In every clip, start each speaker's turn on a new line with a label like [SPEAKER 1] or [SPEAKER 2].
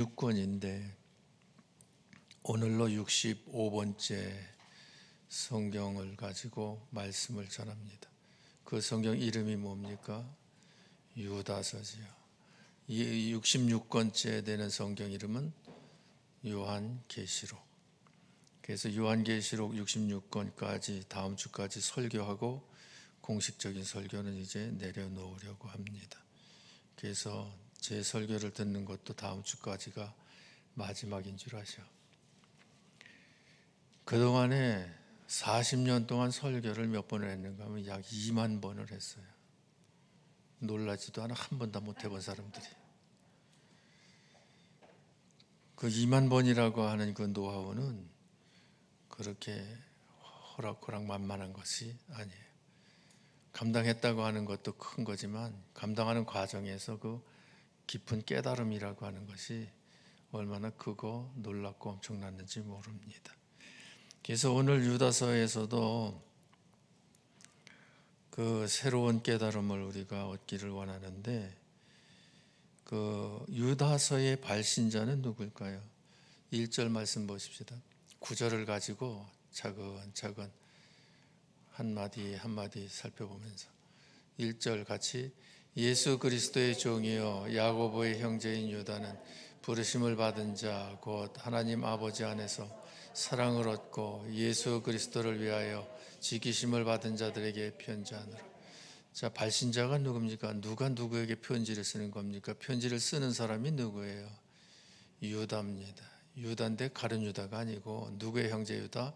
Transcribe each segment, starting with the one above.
[SPEAKER 1] 6권인데 오늘로 65번째 성경을 가지고 말씀을 전합니다. 그 성경 이름이 뭡니까? 유다서지요. 이 66권째 되는 성경 이름은 요한계시록. 그래서 요한계시록 66권까지 다음 주까지 설교하고 공식적인 설교는 이제 내려놓으려고 합니다. 그래서 제 설교를 듣는 것도 다음 주까지가 마지막인 줄 아셔. 그동안에 40년 동안 설교를 몇 번을 했는가 하면 약 2만 번을 했어요. 놀라지도 않아 한 번도 못 해본 사람들이. 그 2만 번이라고 하는 그 노하우는 그렇게 호락호락 만만한 것이 아니에요. 감당했다고 하는 것도 큰 거지만 감당하는 과정에서 그 깊은 깨달음이라고 하는 것이 얼마나 크고 놀랍고 엄청났는지 모릅니다. 그래서 오늘 유다서에서도 그 새로운 깨달음을 우리가 얻기를 원하는데, 그 유다서의 발신자는 누구일까요? 1절 말씀 보십시다. 9절을 가지고 차근차근 한마디 한마디 살펴보면서 1절 같이, 예수 그리스도의 종이요 야고보의 형제인 유다는 부르심을 받은 자 곧 하나님 아버지 안에서 사랑을 얻고 예수 그리스도를 위하여 지키심을 받은 자들에게 편지하노라. 자, 발신자가 누굽니까? 누가 누구에게 편지를 쓰는 겁니까? 편지를 쓰는 사람이 누구예요? 유다입니다. 유다인데 가룟 유다가 아니고 누구의 형제 유다?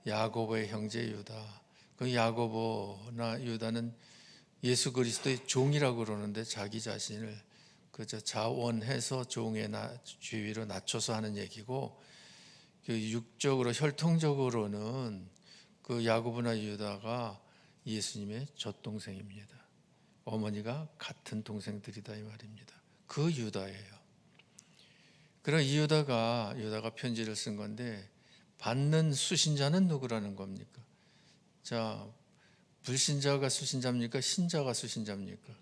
[SPEAKER 1] 야고보의 형제 유다. 그 야고보나 유다는 예수 그리스도의 종이라고 그러는데 자기 자신을 그저 자원해서 종의 지위로 낮춰서 하는 얘기고, 그 육적으로 혈통적으로는 그 야고보나 유다가 예수님의 젖동생입니다. 어머니가 같은 동생들이다 이 말입니다. 그 유다예요. 그럼 이 유다가 편지를 쓴 건데, 받는 수신자는 누구라는 겁니까? 자, 불신자가 수신자입니까? 신자가 수신자입니까?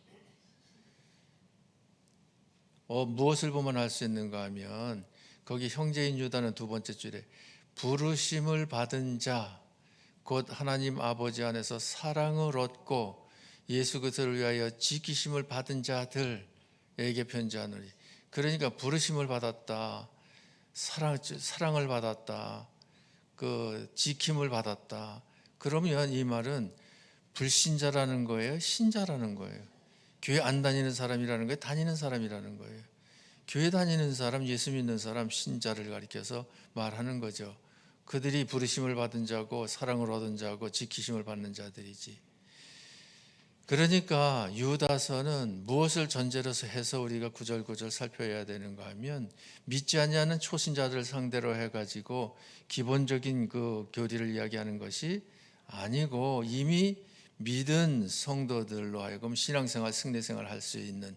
[SPEAKER 1] 무엇을 보면 알 수 있는가 하면, 거기 형제인 유다는 두 번째 줄에 부르심을 받은 자 곧 하나님 아버지 안에서 사랑을 얻고 예수 그리스도를 위하여 지키심을 받은 자들에게 편지하노니. 그러니까 부르심을 받았다, 사랑을 받았다, 그 지킴을 받았다. 그러면 이 말은 불신자라는 거예요? 신자라는 거예요? 교회 안 다니는 사람이라는 거예요? 다니는 사람이라는 거예요? 교회 다니는 사람, 예수 믿는 사람, 신자를 가리켜서 말하는 거죠. 그들이 부르심을 받은 자고 사랑을 얻은 자고 지키심을 받는 자들이지. 그러니까 유다서는 무엇을 전제로 해서 우리가 구절구절 살펴야 되는가 하면, 믿지 아니하는 초신자들을 상대로 해가지고 기본적인 그 교리를 이야기하는 것이 아니고, 이미 믿은 성도들로 하여금 신앙생활, 승리생활 할 수 있는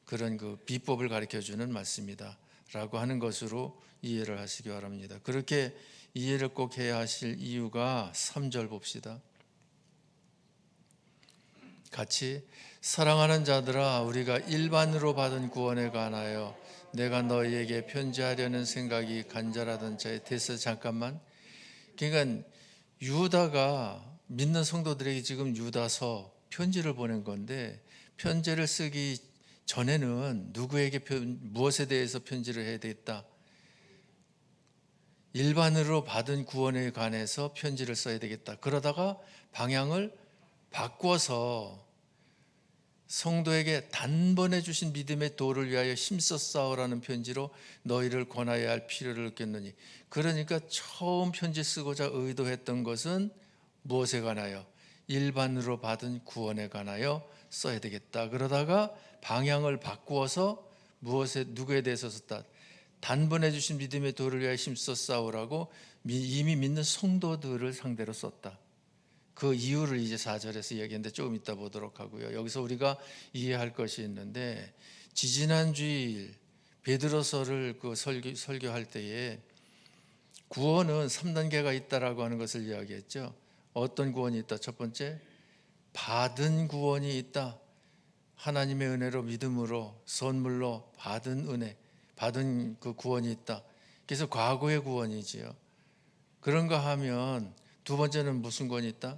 [SPEAKER 1] 그런 그 비법을 가르쳐주는 말씀이다 라고 하는 것으로 이해를 하시기 바랍니다. 그렇게 이해를 꼭 해야 하실 이유가 3절 봅시다. 같이, 사랑하는 자들아 우리가 일반으로 받은 구원에 관하여 내가 너희에게 편지하려는 생각이 간절하던 자에 대해서 잠깐만. 그러니까 유다가 믿는 성도들에게 지금 유다서 편지를 보낸 건데, 편지를 쓰기 전에는 누구에게 무엇에 대해서 편지를 해야 되겠다? 일반으로 받은 구원에 관해서 편지를 써야 되겠다. 그러다가 방향을 바꿔서 성도에게 단번에 주신 믿음의 도를 위하여 힘써 싸우라는 편지로 너희를 권하여야 할 필요를 느꼈느니. 그러니까 처음 편지 쓰고자 의도했던 것은 무엇에 관하여? 일반으로 받은 구원에 관하여 써야 되겠다. 그러다가 방향을 바꾸어서 누구에 대해서 썼다? 단번에 주신 믿음의 도를 위하여 힘써 싸우라고 이미 믿는 성도들을 상대로 썼다. 그 이유를 이제 4절에서 이야기했는데 조금 이따 보도록 하고요. 여기서 우리가 이해할 것이 있는데, 지지난 주일 베드로서를 그 설교할 때에 구원은 3단계가 있다라고 하는 것을 이야기했죠. 어떤 구원이 있다? 첫 번째, 받은 구원이 있다. 하나님의 은혜로 믿음으로 선물로 받은 은혜, 받은 그 구원이 있다. 그래서 과거의 구원이지요. 그런가 하면 두 번째는 무슨 구원이 있다?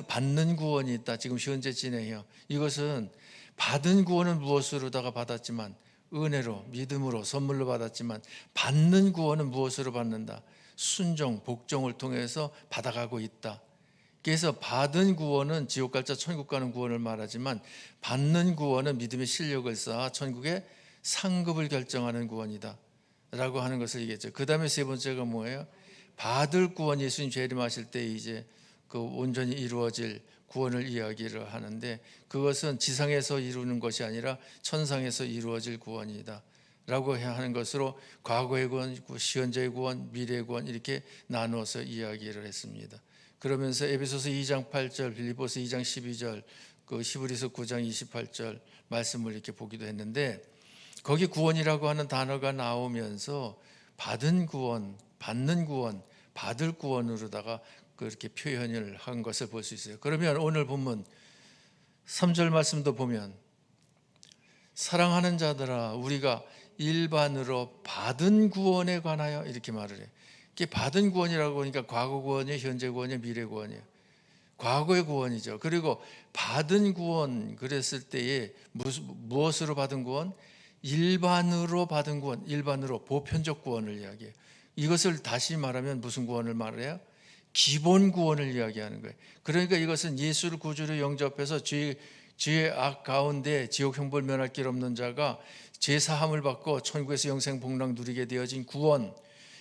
[SPEAKER 1] 받는 구원이 있다. 지금 현재 진행해요. 이것은 받은 구원은 무엇으로다가 받았지만, 은혜로 믿음으로 선물로 받았지만, 받는 구원은 무엇으로 받는다? 순종 복종을 통해서 받아가고 있다. 그래서 받은 구원은 지옥 갈 자 천국 가는 구원을 말하지만, 받는 구원은 믿음의 실력을 쌓아 천국의 상급을 결정하는 구원이다 라고 하는 것을 얘기했죠. 그 다음에 세 번째가 뭐예요? 받을 구원, 예수님 재림하실 때 이제 그 온전히 이루어질 구원을 이야기를 하는데, 그것은 지상에서 이루는 것이 아니라 천상에서 이루어질 구원이다 라고 하는 것으로 과거의 구원, 현재의 구원, 미래의 구원 이렇게 나누어서 이야기를 했습니다. 그러면서 에베소서 2장 8절, 빌립보서 2장 12절, 그 히브리서 9장 28절 말씀을 이렇게 보기도 했는데, 거기 구원이라고 하는 단어가 나오면서 받은 구원, 받는 구원, 받을 구원으로다가 그렇게 표현을 한 것을 볼 수 있어요. 그러면 오늘 본문 3절 말씀도 보면, 사랑하는 자들아 우리가 일반으로 받은 구원에 관하여 이렇게 말을 해요. 이게 받은 구원이라고 하니까 과거 구원이에요, 현재 구원이에요, 미래 구원이에요? 과거의 구원이죠. 그리고 받은 구원 그랬을 때에 무엇으로 받은 구원? 일반으로 받은 구원, 일반으로 보편적 구원을 이야기해요. 이것을 다시 말하면 무슨 구원을 말해요? 기본 구원을 이야기하는 거예요. 그러니까 이것은 예수를 구주로 영접해서 죄의 악 가운데 지옥 형벌 면할 길 없는 자가 죄 사함을 받고 천국에서 영생 복락 누리게 되어진 구원,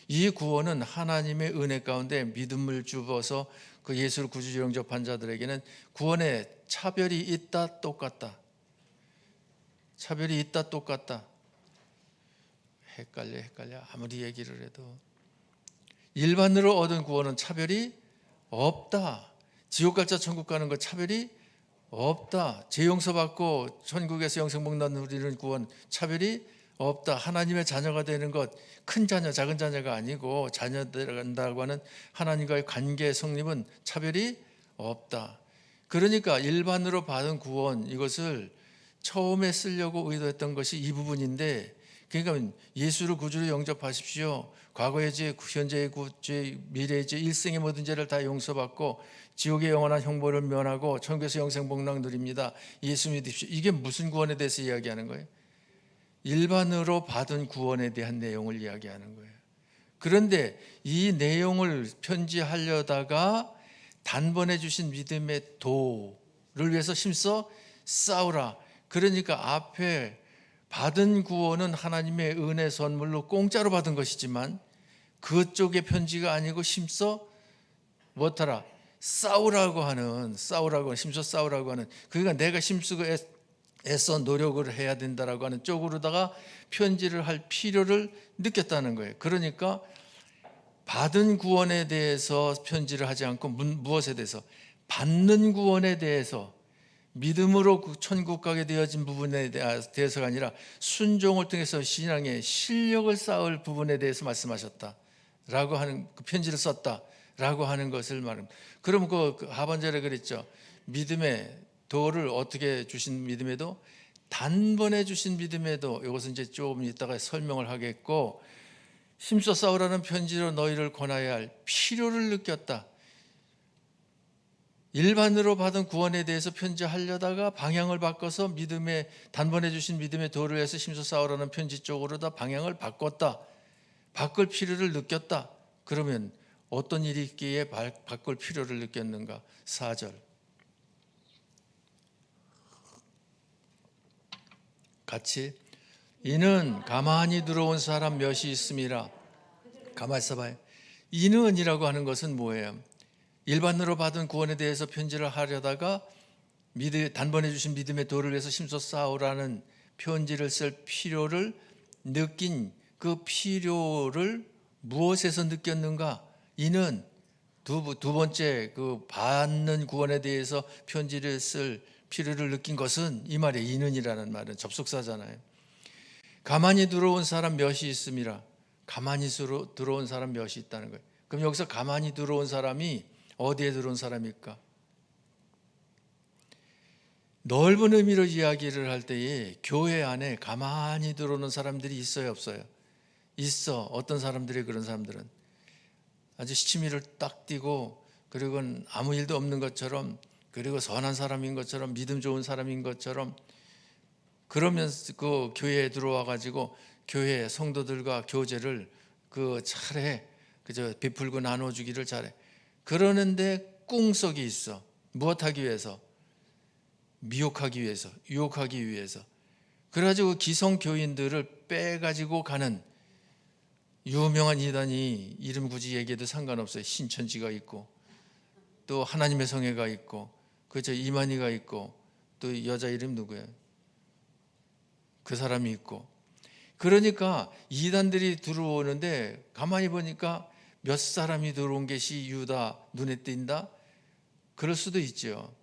[SPEAKER 1] 이 구원은 하나님의 은혜 가운데 믿음을 주어서 그 예수를 구주로 영접한 자들에게는 구원의 차별이 있다 똑같다. 차별이 있다 똑같다. 헷갈려 아무리 얘기를 해도. 일반으로 얻은 구원은 차별이 없다. 지옥 갈 자 천국 가는 것 차별이 없다. 죄 용서받고 천국에서 영생복락 누리는 구원 차별이 없다. 하나님의 자녀가 되는 것, 큰 자녀 작은 자녀가 아니고 자녀된다고 하는 하나님과의 관계 성립은 차별이 없다. 그러니까 일반으로 받은 구원, 이것을 처음에 쓰려고 의도했던 것이 이 부분인데, 그러니까 예수를 구주로 영접하십시오. 과거의 죄, 현재의 죄, 미래의 죄, 일생의 모든 죄를 다 용서받고 지옥의 영원한 형벌을 면하고 천국에서 영생 복락 누립니다. 예수 믿으십시오. 이게 무슨 구원에 대해서 이야기하는 거예요? 일반으로 받은 구원에 대한 내용을 이야기하는 거예요. 그런데 이 내용을 편지하려다가 단번에 주신 믿음의 도를 위해서 힘써 싸우라. 그러니까 앞에 받은 구원은 하나님의 은혜 선물로 공짜로 받은 것이지만, 그쪽의 편지가 아니고 힘써 뭐하라? 싸우라고 하는, 힘써 싸우라고 하는, 그러니까 내가 힘쓰고 애써 노력을 해야 된다라고 하는 쪽으로다가 편지를 할 필요를 느꼈다는 거예요. 그러니까 받은 구원에 대해서 편지를 하지 않고 무엇에 대해서? 받는 구원에 대해서, 믿음으로 천국 가게 되어진 부분에 대해서가 아니라 순종을 통해서 신앙의 실력을 쌓을 부분에 대해서 말씀하셨다라고 하는, 그 편지를 썼다라고 하는 것을 말합니다. 그럼 그 하반절에 그랬죠. 믿음의 도를 어떻게 주신 믿음에도? 단번에 주신 믿음에도. 이것은 이제 조금 이따가 설명을 하겠고, 힘써 싸우라는 편지로 너희를 권하여야 할 필요를 느꼈다. 일반으로 받은 구원에 대해서 편지하려다가 방향을 바꿔서 믿음의, 단번에 주신 믿음의 도를 위해서 힘써 싸우라는 편지 쪽으로 다 방향을 바꿨다. 바꿀 필요를 느꼈다. 그러면 어떤 일이 있기에 바꿀 필요를 느꼈는가? 4절 같이, 이는 가만히 들어온 사람 몇이 있음이라. 가만히 있어봐요. 이는이라고 하는 것은 뭐예요? 일반으로 받은 구원에 대해서 편지를 하려다가 단번에 주신 믿음의 도를 위해서 힘써 싸우라는 편지를 쓸 필요를 느낀, 그 필요를 무엇에서 느꼈는가? 이는 두 번째, 그 받는 구원에 대해서 편지를 쓸 필요를 느낀 것은, 이 말에 이는이라는 말은 접속사잖아요. 가만히 들어온 사람 몇이 있음이라. 가만히 들어온 사람 몇이 있다는 거예요. 그럼 여기서 가만히 들어온 사람이 어디에 들어온 사람일까? 넓은 의미로 이야기를 할 때에 교회 안에 가만히 들어오는 사람들이 있어요, 없어요? 있어. 어떤 사람들이, 그런 사람들은 아주 시치미를 딱 띠고, 그리고 아무 일도 없는 것처럼, 그리고 선한 사람인 것처럼, 믿음 좋은 사람인 것처럼, 그러면서 그 교회에 들어와 가지고 교회 성도들과 교제를 그 잘해, 그저 베풀고 나눠주기를 잘해. 그러는데 꿍석이 있어. 무엇하기 위해서? 미혹하기 위해서, 유혹하기 위해서. 그래가지고 기성 교인들을 빼가지고 가는 유명한 이단이, 이름 굳이 얘기해도 상관없어요. 신천지가 있고, 또 하나님의 성회가 있고, 그저 이만희가 있고, 또 여자 이름 누구예요? 그 사람이 있고. 그러니까 이단들이 들어오는데 가만히 보니까 몇 사람이 들어온 것이 유다 눈에 띈다? 그럴 수도 있죠.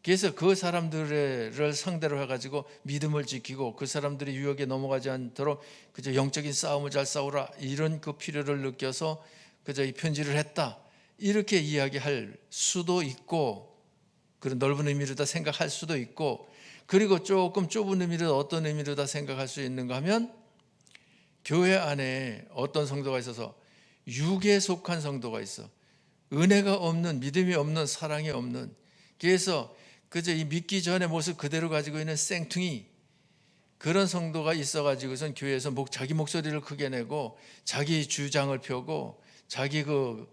[SPEAKER 1] 그래서 그 사람들을 상대로 해가지고 믿음을 지키고, 그 사람들이 유혹에 넘어가지 않도록 그저 영적인 싸움을 잘 싸우라, 이런 그 필요를 느껴서 그저 이 편지를 했다, 이렇게 이야기할 수도 있고, 그런 넓은 의미로 다 생각할 수도 있고, 그리고 조금 좁은 의미로 어떤 의미로 다 생각할 수 있는가 하면, 교회 안에 어떤 성도가 있어서 육에 속한 성도가 있어. 은혜가 없는, 믿음이 없는, 사랑이 없는. 그래서 그저 이 믿기 전의 모습 그대로 가지고 있는 쌩퉁이, 그런 성도가 있어가지고선 교회에서 자기 목소리를 크게 내고 자기 주장을 펴고 자기 그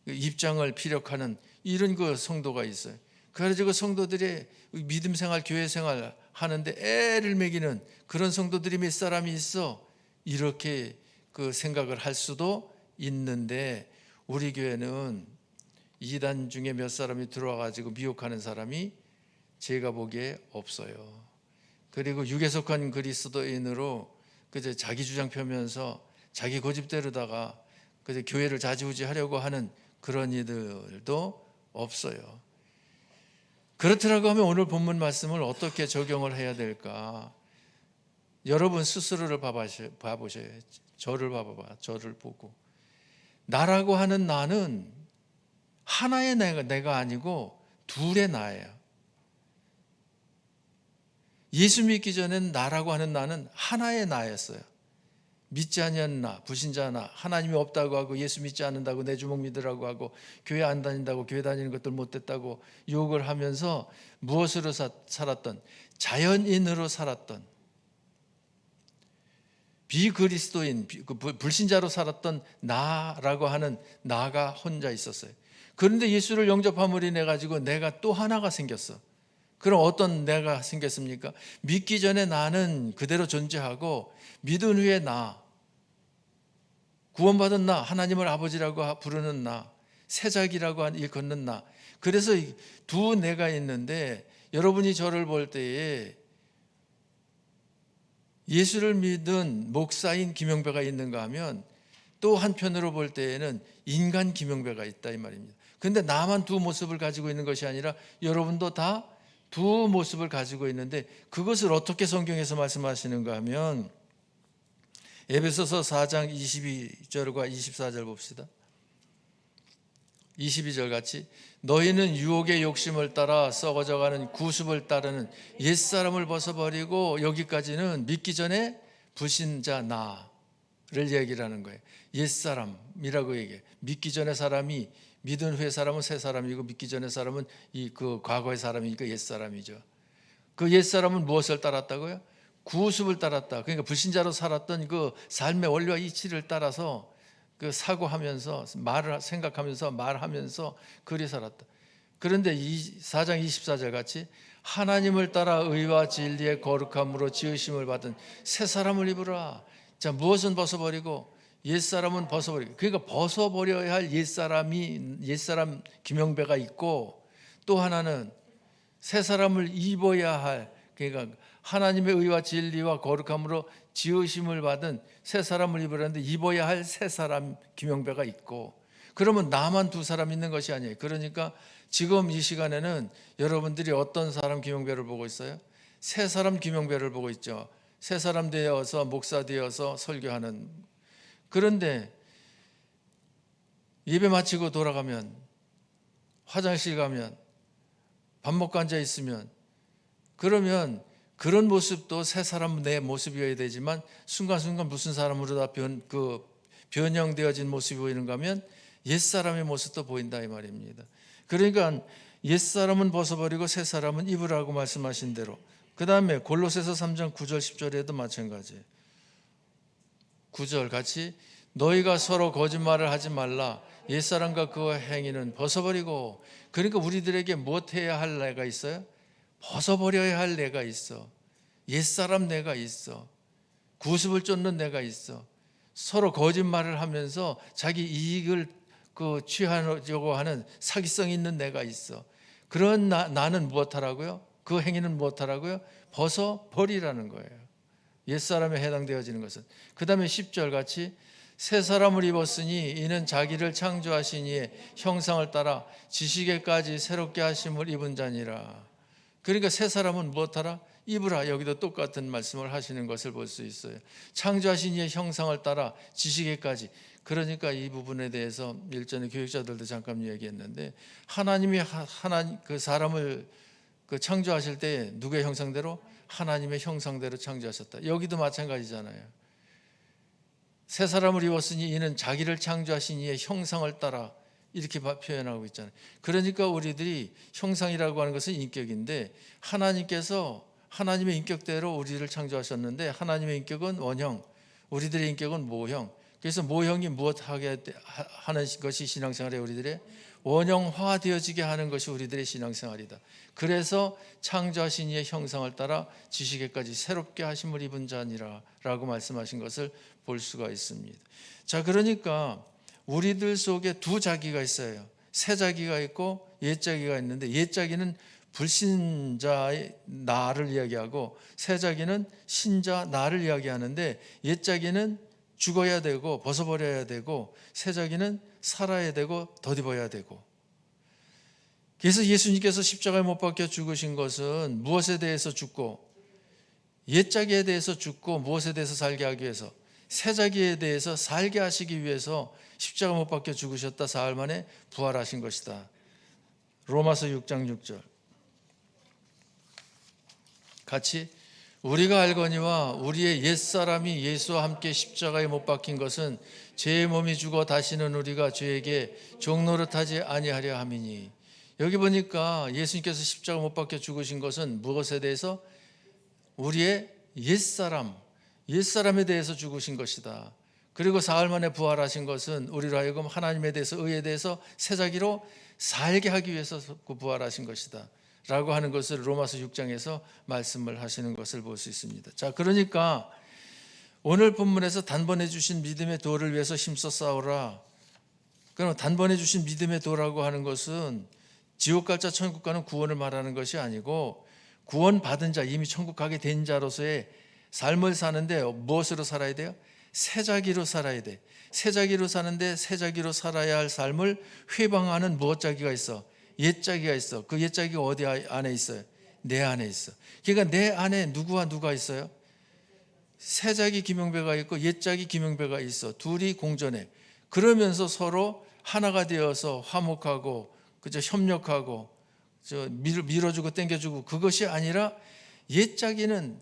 [SPEAKER 1] 입장을 피력하는 이런 그 성도가 있어요. 그래가지고 성도들이 믿음 생활, 교회 생활 하는데 애를 먹이는 그런 성도들이 몇 사람이 있어. 이렇게 그 생각을 할 수도 있는데, 우리 교회는 이단 중에 몇 사람이 들어와가지고 미혹하는 사람이 제가 보기에 없어요. 그리고 육에 속한 그리스도인으로 그저 자기 주장 펴면서 자기 고집대로다가 그저 교회를 좌지우지하려고 하는 그런 이들도 없어요. 그렇더라고 하면 오늘 본문 말씀을 어떻게 적용을 해야 될까? 여러분 스스로를 봐보셔요. 저를 봐봐봐. 저를 보고. 나라고 하는 나는 하나의 내가 아니고 둘의 나예요. 예수 믿기 전엔 나라고 하는 나는 하나의 나였어요. 믿지 아니하는 나, 불신자 나, 하나님이 없다고 하고 예수 믿지 않는다고 내 주먹 믿으라고 하고 교회 안 다닌다고, 교회 다니는 것들 못됐다고 유혹을 하면서 무엇으로 살았던, 자연인으로 살았던, 비그리스도인, 불신자로 살았던 나라고 하는 나가 혼자 있었어요. 그런데 예수를 영접함으로 인해 가지고 내가 또 하나가 생겼어. 그럼 어떤 내가 생겼습니까? 믿기 전에 나는 그대로 존재하고, 믿은 후에 나, 구원받은 나, 하나님을 아버지라고 부르는 나, 새자기라고 일컫는 나. 그래서 두 내가 있는데, 여러분이 저를 볼 때에 예수를 믿은 목사인 김영배가 있는가 하면, 또 한편으로 볼 때에는 인간 김영배가 있다, 이 말입니다. 그런데 나만 두 모습을 가지고 있는 것이 아니라 여러분도 다 두 모습을 가지고 있는데, 그것을 어떻게 성경에서 말씀하시는가 하면 에베소서 4장 22절과 24절 봅시다. 22절 같이, 너희는 유혹의 욕심을 따라 썩어져가는 구습을 따르는 옛사람을 벗어버리고, 여기까지는 믿기 전에 불신자 나를 얘기를 하는 거예요. 옛사람이라고 얘기해. 믿기 전에 사람이, 믿은 후에 사람은 새 사람이고, 믿기 전에 사람은 그 과거의 사람이니까 옛사람이죠. 그 옛사람은 무엇을 따랐다고요? 구습을 따랐다. 그러니까 불신자로 살았던 그 삶의 원리와 이치를 따라서 그 사고하면서, 말을 생각하면서, 말하면서 그리 살았다. 그런데 4장 24절 같이, 하나님을 따라 의와 진리의 거룩함으로 지으심을 받은 새 사람을 입으라. 자, 무엇은 벗어버리고 옛사람은 벗어버리고. 그러니까 벗어버려야 할 옛사람 김영배가 있고, 또 하나는 새 사람을 입어야 할, 그러니까 하나님의 의와 진리와 거룩함으로 지으심을 받은 새 사람을 입으라는데, 입어야 할 새 사람 김영배가 있고. 그러면 나만 두 사람 있는 것이 아니에요. 그러니까 지금 이 시간에는 여러분들이 어떤 사람 김영배를 보고 있어요? 새 사람 김영배를 보고 있죠. 새 사람 되어서 목사 되어서 설교하는. 그런데 예배 마치고 돌아가면, 화장실 가면, 밥 먹고 앉아 있으면 그러면 그런 모습도 새 사람 내 모습이어야 되지만 순간순간 무슨 사람으로 다 변형되어진 모습이 보이는가 하면 옛사람의 모습도 보인다 이 말입니다. 그러니까 옛사람은 벗어버리고 새 사람은 입으라고 말씀하신 대로, 그 다음에 골로새서 3장 9절 10절에도 마찬가지예요. 9절 같이 너희가 서로 거짓말을 하지 말라. 옛사람과 그 행위는 벗어버리고. 그러니까 우리들에게 무엇해야 할 내가 있어요? 벗어버려야 할 내가 있어. 옛사람 내가 있어. 구습을 쫓는 내가 있어. 서로 거짓말을 하면서 자기 이익을 취하려고 하는 사기성 있는 내가 있어. 그런 나는 무엇하라고요? 그 행위는 무엇하라고요? 벗어버리라는 거예요. 옛사람에 해당되어지는 것은. 그 다음에 10절 같이 새 사람을 입었으니 이는 자기를 창조하신 이의 형상을 따라 지식에까지 새롭게 하심을 입은 자니라. 그러니까 새 사람은 무엇하라? 입으라. 여기도 똑같은 말씀을 하시는 것을 볼 수 있어요. 창조하신 이의 형상을 따라 지식에까지. 그러니까 이 부분에 대해서 일전에 교육자들도 잠깐 얘기했는데, 하나님이 그 사람을 창조하실 때 누구의 형상대로? 하나님의 형상대로 창조하셨다. 여기도 마찬가지잖아요. 새 사람을 입었으니 이는 자기를 창조하신 이의 형상을 따라, 이렇게 표현하고 있잖아요. 그러니까 우리들이 형상이라고 하는 것은 인격인데, 하나님께서 하나님의 인격대로 우리를 창조하셨는데, 하나님의 인격은 원형, 우리들의 인격은 모형. 그래서 모형이 무엇하게 하는 것이 신앙생활에 우리들의 원형화되어지게 하는 것이 우리들의 신앙생활이다. 그래서 창조하신 이의 형상을 따라 지식에까지 새롭게 하심을 입은 자니라 라고 말씀하신 것을 볼 수가 있습니다. 자, 그러니까 우리들 속에 두 자기가 있어요. 새 자기가 있고 옛 자기가 있는데, 옛 자기는 불신자의 나를 이야기하고 새 자기는 신자 나를 이야기하는데, 옛 자기는 죽어야 되고 벗어버려야 되고 새 자기는 살아야 되고 덧입어야 되고. 그래서 예수님께서 십자가에 못 박혀 죽으신 것은 무엇에 대해서 죽고, 옛 자기에 대해서 죽고 무엇에 대해서 살게 하기 위해서, 새 자기에 대해서 살게 하시기 위해서 십자가 못 박혀 죽으셨다. 사흘 만에 부활하신 것이다. 로마서 6장 6절 같이 우리가 알거니와 우리의 옛사람이 예수와 함께 십자가에 못 박힌 것은 죄의 몸이 죽어 다시는 우리가 죄에게 종노릇하지 아니하려 함이니. 여기 보니까 예수님께서 십자가 못 박혀 죽으신 것은 무엇에 대해서? 우리의 옛사람에 대해서 죽으신 것이다. 그리고 사흘 만에 부활하신 것은 우리로 하여금 하나님에 대해서, 의에 대해서 새 자기로 살게 하기 위해서 부활하신 것이다 라고 하는 것을 로마서 6장에서 말씀을 하시는 것을 볼 수 있습니다. 자, 그러니까 오늘 본문에서 단번에 주신 믿음의 도를 위해서 힘써 싸우라. 그럼 단번에 주신 믿음의 도라고 하는 것은 지옥 갈 자 천국 가는 구원을 말하는 것이 아니고, 구원 받은 자, 이미 천국 가게 된 자로서의 삶을 사는데 무엇으로 살아야 돼요? 새 자기로 살아야 돼. 새 자기로 사는데 새 자기로 살아야 할 삶을 회방하는 무엇 자기가 있어? 옛 자기가 있어. 그 옛 자기가 어디 안에 있어요? 내 안에 있어. 그러니까 내 안에 누구와 누가 있어요? 새 자기 김영배가 있고 옛 자기 김영배가 있어. 둘이 공존해. 그러면서 서로 하나가 되어서 화목하고 그저 협력하고 밀어주고 당겨주고, 그것이 아니라 옛 자기는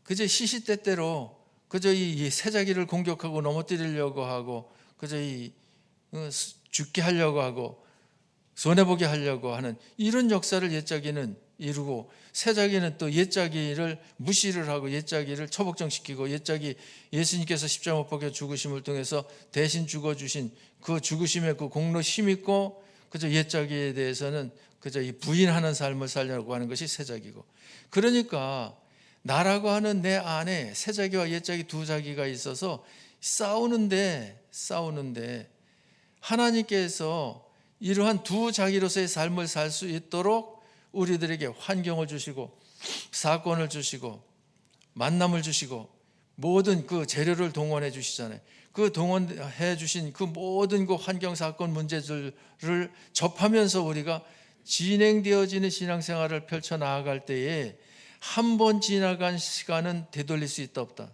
[SPEAKER 1] 그저 시시때때로 그저 이 새 자기를 공격하고 넘어뜨리려고 하고, 그저 죽게 하려고 하고 손해보게 하려고 하는 이런 역사를 옛 자기는 이루고, 새 자기는 또 옛 자기를 무시를 하고 옛 자기를 처복정시키고, 옛 자기 예수님께서 십자가 못 박혀 죽으심을 통해서 대신 죽어주신 그 죽으심의 그 공로 힘있고, 그저 옛 자기에 대해서는 그저 이 부인하는 삶을 살려고 하는 것이 새 자기고. 그러니까 나라고 하는 내 안에 새 자기와 옛 자기 두 자기가 있어서 싸우는데 하나님께서 이러한 두 자기로서의 삶을 살 수 있도록 우리들에게 환경을 주시고 사건을 주시고 만남을 주시고 모든 그 재료를 동원해 주시잖아요. 그 동원해 주신 그 모든 그 환경 사건 문제들을 접하면서 우리가 진행되어지는 신앙생활을 펼쳐 나아갈 때에 한 번 지나간 시간은 되돌릴 수 있다 없다?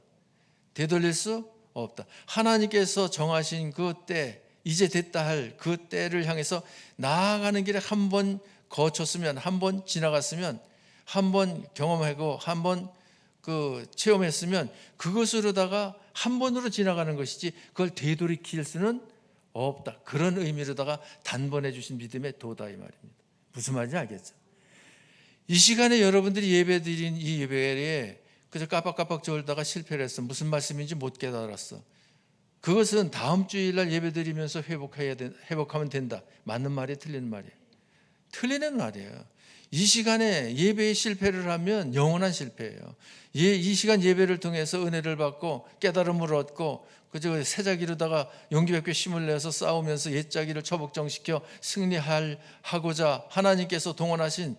[SPEAKER 1] 되돌릴 수 없다. 하나님께서 정하신 그 때, 이제 됐다 할 그 때를 향해서 나아가는 길에 한 번 거쳤으면, 한 번 지나갔으면 한번 경험하고 한번 체험했으면 그것으로다가 한 번으로 지나가는 것이지 그걸 되돌이킬 수는 없다. 그런 의미로다가 단번에 주신 믿음의 도다 이 말입니다. 무슨 말인지 알겠죠? 이 시간에 여러분들이 예배드린 이 예배에 그저 깜빡깜빡 졸다가 실패를 했어. 무슨 말씀인지 못 깨달았어. 그것은 다음 주일날 예배드리면서 회복하면 된다. 맞는 말이 틀리는 말이에요. 틀리는 말이에요. 이 시간에 예배에 실패를 하면 영원한 실패예요. 이 시간 예배를 통해서 은혜를 받고 깨달음을 얻고 그저 새자기로다가 용기백교 힘을 내서 싸우면서 옛자기를 처복정시켜 승리하고자 하나님께서 동원하신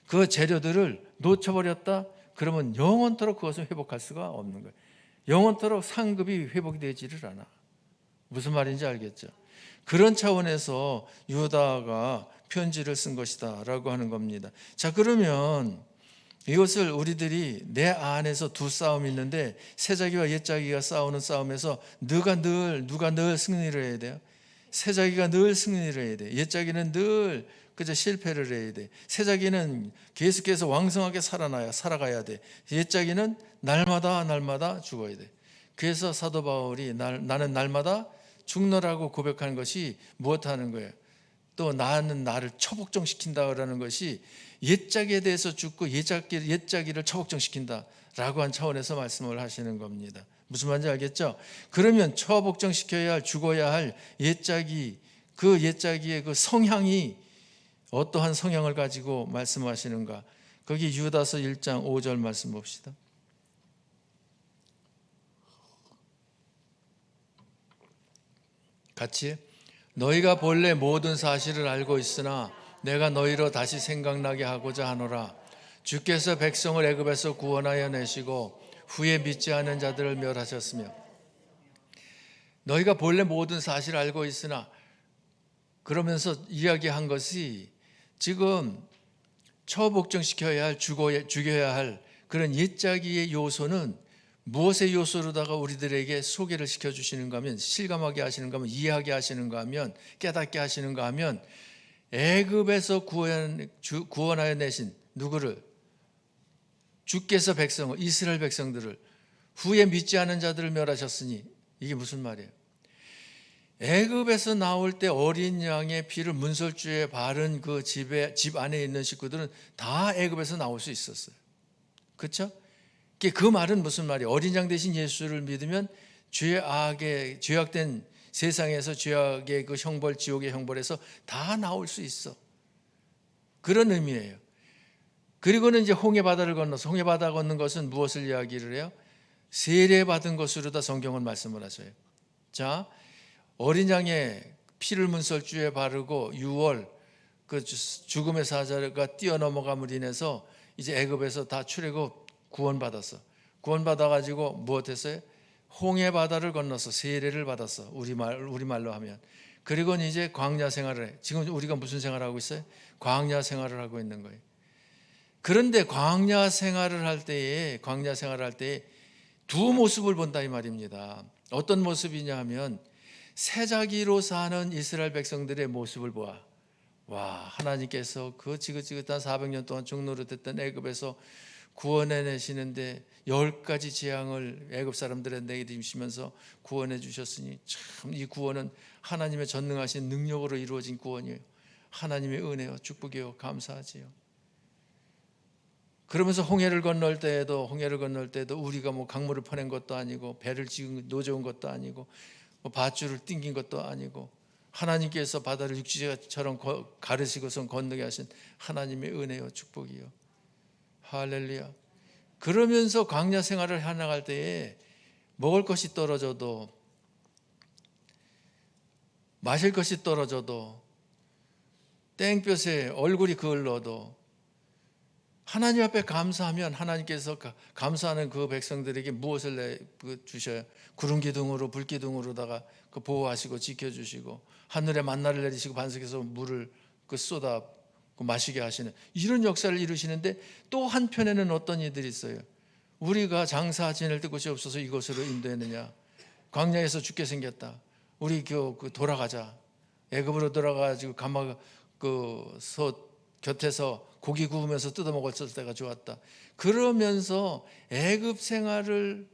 [SPEAKER 1] 그 재료들을 놓쳐버렸다? 그러면 영원토록 그것을 회복할 수가 없는 거예요. 영원토록 상급이 회복이 되지를 않아. 무슨 말인지 알겠죠? 그런 차원에서 유다가 편지를 쓴 것이다 라고 하는 겁니다. 자, 그러면 이것을 우리들이 내 안에서 두 싸움이 있는데 새자기와 옛자기가 싸우는 싸움에서 누가 늘 승리를 해야 돼요? 새자기가 늘 승리를 해야 돼. 옛자기는 늘 그저 실패를 해야 돼. 새자기는 계속해서 왕성하게 살아가야 돼. 옛자기는 날마다 죽어야 돼. 그래서 사도 바울이 나는 날마다 죽노라고 고백하는 것이 무엇하는 거예요? 또 나는 나를 처복종시킨다라는 것이 옛자기에 대해서 죽고 옛자기를 처복종시킨다라고 한 차원에서 말씀을 하시는 겁니다. 무슨 말인지 알겠죠? 그러면 처복종시켜야 할, 죽어야 할 옛자기, 그 옛자기의 그 성향이 어떠한 성향을 가지고 말씀하시는가? 거기 유다서 1장 5절 말씀 봅시다. 같이. 너희가 본래 모든 사실을 알고 있으나 내가 너희로 다시 생각나게 하고자 하노라. 주께서 백성을 애굽에서 구원하여 내시고 후에 믿지 않은 자들을 멸하셨으며 너희가 본래 모든 사실을 알고 있으나 그러면서 이야기한 것이 지금 처복종시켜야 할, 죽여야 할 그런 옛자기의 요소는 무엇의 요소로다가 우리들에게 소개를 시켜주시는가 하면, 실감하게 하시는가 하면, 이해하게 하시는가 하면, 깨닫게 하시는가 하면 애굽에서 구원하여 내신 누구를? 주께서 백성을, 이스라엘 백성들을 후에 믿지 않은 자들을 멸하셨으니, 이게 무슨 말이에요? 애굽에서 나올 때 어린 양의 피를 문설주에 바른 그 집 안에 있는 식구들은 다 애굽에서 나올 수 있었어요. 그렇죠? 그 말은 무슨 말이에요? 어린 양 대신 예수를 믿으면 죄악된 세상에서 죄악의 그 형벌, 지옥의 형벌에서 다 나올 수 있어. 그런 의미예요. 그리고는 이제 홍해 바다를 건너서, 홍해 바다 건넌 것은 무엇을 이야기를 해요? 세례받은 것으로 다 성경은 말씀을 하셔요. 자, 어린 양의 피를 문설주에 바르고 6월 그 죽음의 사자가 뛰어넘어감으로 인해서 이제 애굽에서 다 출애굽 구원받았어. 구원받아가지고 무엇했어요? 홍해 바다를 건너서 세례를 받았어. 우리말로 하면. 그리고는 이제 광야 생활을 해. 지금 우리가 무슨 생활을 하고 있어요? 광야 생활을 하고 있는 거예요. 그런데 광야 생활을 할 때에 두 모습을 본다 이 말입니다. 어떤 모습이냐 하면 새자기로 사는 이스라엘 백성들의 모습을 보아. 와, 하나님께서 그 지긋지긋한 400년 동안 종노릇했던 애굽에서 구원해 내시는데 10가지 재앙을 애굽 사람들에 내리시면서 구원해 주셨으니 참 이 구원은 하나님의 전능하신 능력으로 이루어진 구원이에요. 하나님의 은혜요, 축복이요, 감사하지요. 그러면서 홍해를 건널 때에도 우리가 뭐 강물을 퍼낸 것도 아니고 배를 노져온 것도 아니고 뭐 밧줄을 띵긴 것도 아니고 하나님께서 바다를 육지처럼 가르시고선 건너게 하신 하나님의 은혜요, 축복이요. 할렐루야. 그러면서 광야 생활을 해나갈 때에 먹을 것이 떨어져도, 마실 것이 떨어져도, 땡볕에 얼굴이 그을러도 하나님 앞에 감사하면 하나님께서 감사하는 그 백성들에게 무엇을 주셔요? 구름 기둥으로, 불 기둥으로다가 보호하시고 지켜주시고 하늘에 만나를 내리시고 반석에서 물을 쏟아 마시게 하시는 이런 역사를 이루시는데, 또 한편에는 어떤 이들이 있어요? 우리가 장사 지낼 때 곳이 없어서 이곳으로 인도했느냐? 광야에서 죽게 생겼다. 우리 돌아가자. 애굽으로 돌아가지고 곁에서 고기 구우면서 뜯어 먹었을 때가 좋았다. 그러면서 애굽 생활을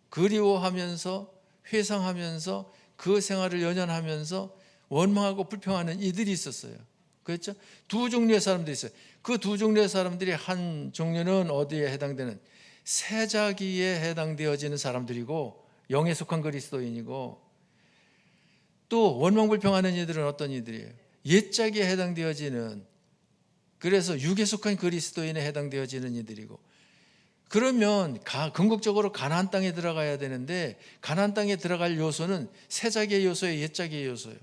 [SPEAKER 1] 그리워하면서 회상하면서 그 생활을 연연하면서 원망하고 불평하는 이들이 있었어요. 그렇죠? 두 종류의 사람들이 있어요. 그 두 종류의 사람들이 한 종류는 어디에 해당되는 세자기에 해당되어지는 사람들이고 영에 속한 그리스도인이고, 또 원망불평하는 이들은 어떤 이들이에요? 옛자기에 해당되어지는, 그래서 육에 속한 그리스도인에 해당되어지는 이들이고, 그러면 궁극적으로 가나안 땅에 들어가야 되는데 가나안 땅에 들어갈 요소는 세자기의 요소예요, 옛자기의 요소예요?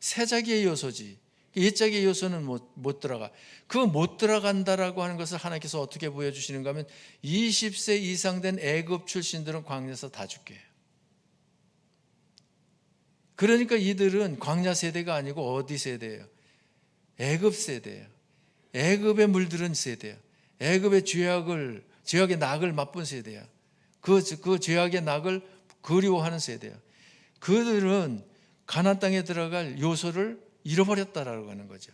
[SPEAKER 1] 세자기의 요소지. 옛자기의 요소는 못 들어가. 그 못 들어간다라고 하는 것을 하나님께서 어떻게 보여주시는가 하면 20세 이상 된 애굽 출신들은 광야에서 다 죽게 해요. 그러니까 이들은 광야 세대가 아니고 어디 세대예요? 애굽 세대예요. 애굽에 물들은 세대예요. 애굽의 죄악의 낙을 맛본 세대야. 그 죄악의 낙을 그리워하는 세대야. 그들은 가나안 땅에 들어갈 요소를 잃어버렸다라고 하는 거죠.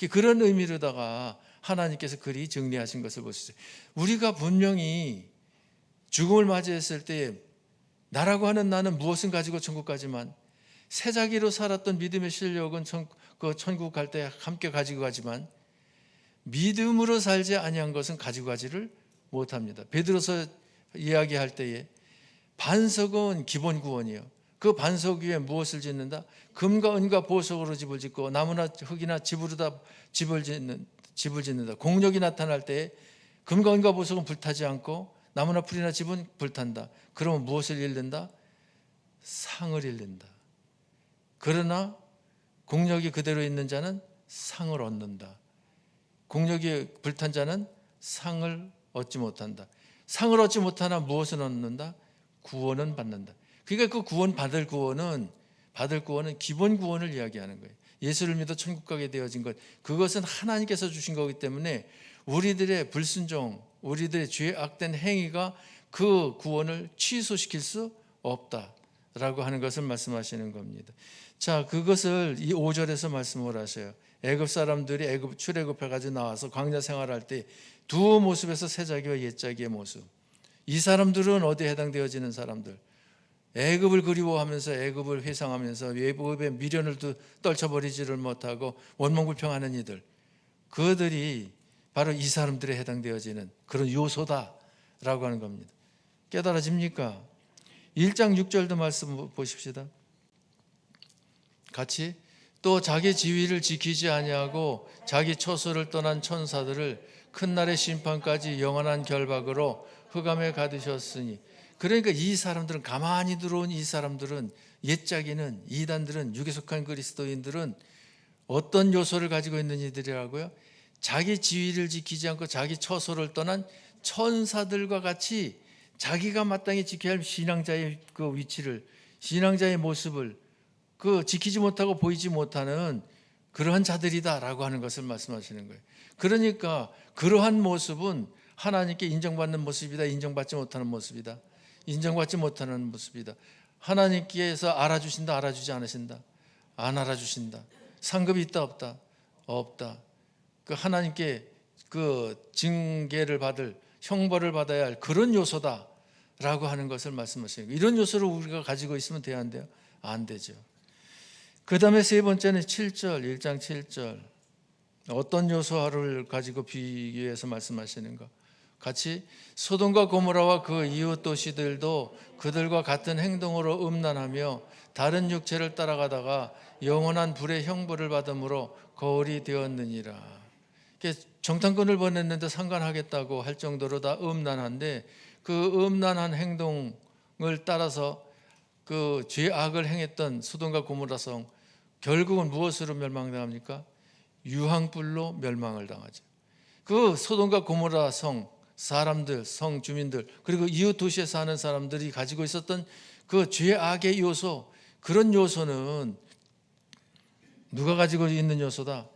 [SPEAKER 1] 그런 의미로다가 하나님께서 그리 정리하신 것을 볼 수 있어요. 우리가 분명히 죽음을 맞이했을 때 나라고 하는 나는 무엇은 가지고 천국 가지만, 세자기로 살았던 믿음의 실력은 천국 갈 때 함께 가지고 가지만 믿음으로 살지 아니한 것은 가지고 가지를 못합니다. 베드로서 이야기할 때에 반석은 기본 구원이요. 그 반석 위에 무엇을 짓는다? 금과 은과 보석으로 집을 짓고 나무나 흙이나 집으로다 집을 짓는다. 공력이 나타날 때에 금과 은과 보석은 불타지 않고 나무나 풀이나 집은 불탄다. 그러면 무엇을 잃는다? 상을 잃는다. 그러나 공력이 그대로 있는 자는 상을 얻는다. 공력이 불탄 자는 상을 얻지 못한다. 상을 얻지 못하나 무엇을 얻는다? 구원은 받는다. 그러니까 그 받을 구원은 기본 구원을 이야기하는 거예요. 예수를 믿어 천국 가게 되어진 것, 그것은 하나님께서 주신 거기 때문에 우리들의 불순종, 우리들의 죄악된 행위가 그 구원을 취소시킬 수 없다라고 하는 것을 말씀하시는 겁니다. 자, 그것을 이 5절에서 말씀을 하셔요. 애굽 사람들이 출애굽해 가지고 나와서 광야 생활할 때 두 모습에서 새자기와 옛자기의 모습. 이 사람들은 어디에 해당되어지는 사람들? 애굽을 그리워하면서 애굽을 회상하면서 애굽의 미련을 떨쳐버리지를 못하고 원망불평하는 이들, 그들이 바로 이 사람들에 해당되어지는 그런 요소다라고 하는 겁니다. 깨달아집니까? 1장 6절도 말씀 보십시다. 같이. 또 자기 지위를 지키지 아니하고 자기 처소를 떠난 천사들을 큰 날의 심판까지 영원한 결박으로 흑암에 가두셨으니. 그러니까 이 사람들은, 가만히 들어온 이 사람들은, 옛자기는, 이단들은, 육에 속한 그리스도인들은 어떤 요소를 가지고 있는 이들이라고요? 자기 지위를 지키지 않고 자기 처소를 떠난 천사들과 같이 자기가 마땅히 지켜야 할 신앙자의 그 위치를, 신앙자의 모습을 지키지 못하고 보이지 못하는 그러한 자들이다라고 하는 것을 말씀하시는 거예요. 그러니까 그러한 모습은 하나님께 인정받는 모습이다, 인정받지 못하는 모습이다, 인정받지 못하는 모습이다. 하나님께서 알아주신다, 알아주지 않으신다? 안 알아주신다. 상급이 있다, 없다? 없다. 그 하나님께 그 징계를 받을, 형벌을 받아야 할 그런 요소다라고 하는 것을 말씀하시는 거예요. 이런 요소를 우리가 가지고 있으면 돼야 안 돼요? 안 되죠. 그 다음에 세 번째는 7절, 1장 7절. 어떤 요소를 가지고 비교해서 말씀하시는가? 같이. 소돔과 고모라와 그 이웃 도시들도 그들과 같은 행동으로 음란하며 다른 육체를 따라가다가 영원한 불의 형벌을 받음으로 거울이 되었느니라. 정탐꾼을 보냈는데 상관하겠다고 할 정도로 다 음란한데, 그 음란한 행동을 따라서 그 죄악을 행했던 소돔과 고모라 성, 결국은 무엇으로 멸망당합니까? 유황불로 멸망을 당하죠. 그 소돔과 고모라 성 사람들, 성 주민들, 그리고 이웃 도시에 사는 사람들이 가지고 있었던 그 죄악의 요소, 그런 요소는 누가 가지고 있는 요소다?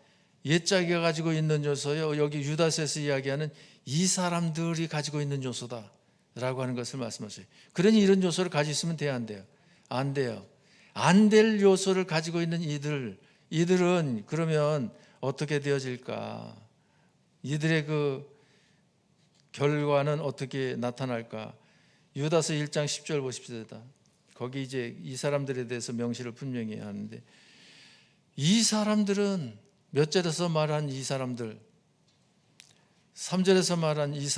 [SPEAKER 1] 옛자기가 가지고 있는 요소요. 여기 유다서에서 이야기하는 이 사람들이 가지고 있는 요소다라고 하는 것을 말씀하세요. 그러니 이런 요소를 가지고 있으면 돼야 안 돼요? 안 돼요. 안 될 요소를 가지고 있는 이들은 그러면 어떻게 되어질까? 이들의 그 결과는 어떻게 나타날까? 유다서 1장 10절 보십시다. 거기 이제 이 사람들에 대해서 명시를 분명히 하는데, 이 사람들은 몇 절에서 말한 이 사람들, 3절에서 말한 이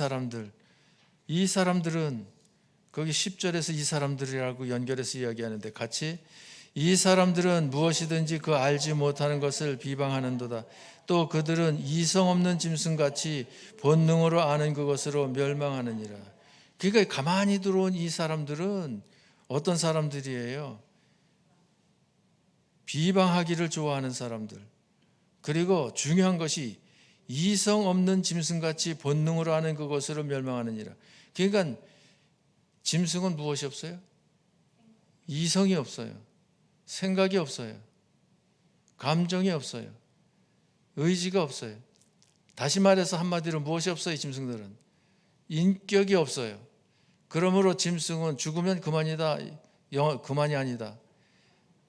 [SPEAKER 1] 사람들은 거기 10절에서 이 사람들이라고 연결해서 이야기하는데, 같이 이 사람들은 무엇이든지 그 알지 못하는 것을 비방하는도다. 또 그들은 이성 없는 짐승같이 본능으로 아는 그것으로 멸망하느니라. 그러니까 가만히 들어온 이 사람들은 어떤 사람들이에요? 비방하기를 좋아하는 사람들. 그리고 중요한 것이 이성 없는 짐승같이 본능으로 아는 그것으로 멸망하느니라. 그러니까 짐승은 무엇이 없어요? 이성이 없어요. 생각이 없어요. 감정이 없어요. 의지가 없어요. 다시 말해서 한마디로 무엇이 없어요? 짐승들은 인격이 없어요. 그러므로 짐승은 죽으면 그만이다. 그만이 아니다.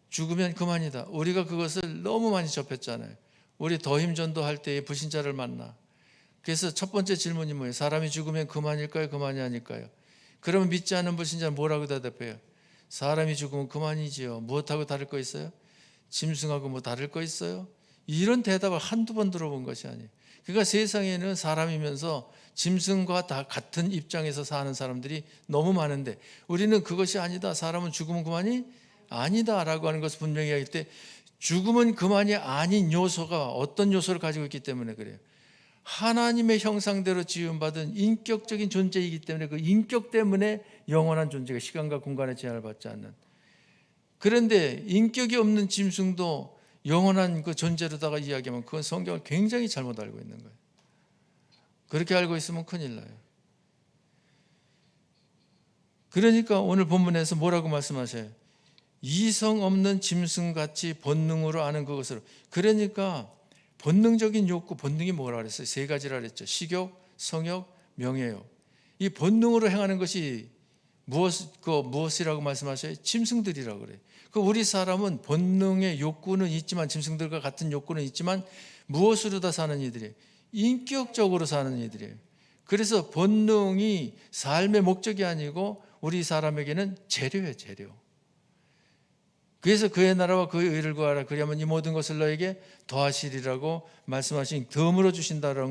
[SPEAKER 1] 죽으면 그만이다. 우리가 그것을 너무 많이 접했잖아요. 우리 더힘전도 할 때에 불신자를 만나. 그래서 첫 번째 질문이 뭐예요? 사람이 죽으면 그만일까요? 그만이 아닐까요? 그러면 믿지 않는 불신자는 뭐라고 대답해요? 사람이 죽으면 그만이지요. 무엇하고 다를 거 있어요? 짐승하고 뭐 다를 거 있어요? 이런 대답을 한두 번 들어본 것이 아니에요. 그러니까 세상에는 사람이면서 짐승과 다 같은 입장에서 사는 사람들이 너무 많은데, 우리는 그것이 아니다. 사람은 죽으면 그만이 아니다라고 하는 것을 분명히 할 때, 죽으면 그만이 아닌 요소가 어떤 요소를 가지고 있기 때문에 그래요. 하나님의 형상대로 지음받은 인격적인 존재이기 때문에, 그 인격 때문에 영원한 존재가 시간과 공간의 제한을 받지 않는. 그런데 인격이 없는 짐승도 영원한 그 존재로다가 이야기하면 그건 성경을 굉장히 잘못 알고 있는 거예요. 그렇게 알고 있으면 큰일 나요. 그러니까 오늘 본문에서 뭐라고 말씀하셔요? 이성 없는 짐승같이 본능으로 아는 그것으로. 그러니까 본능적인 욕구, 본능이 뭐라 그랬어요? 세 가지라 그랬죠. 식욕, 성욕, 명예욕. 이 본능으로 행하는 것이 무엇이라고 말씀하셔요? 짐승들이라고 그래요. 우리 사람은 본능의 욕구는 있지만, 짐승들과 같은 욕구는 있지만, 무엇으로 다 사는 이들이에요? 인격적으로 사는 이들이에요. 그래서 본능이 삶의 목적이 아니고 우리 사람에게는 재료예요, 재료. 그래서 그의 나라와 그의 의를 구하라. 그리하면 이 모든 것을 너에게 더하시리라고 말씀하신 덤으로 주신다고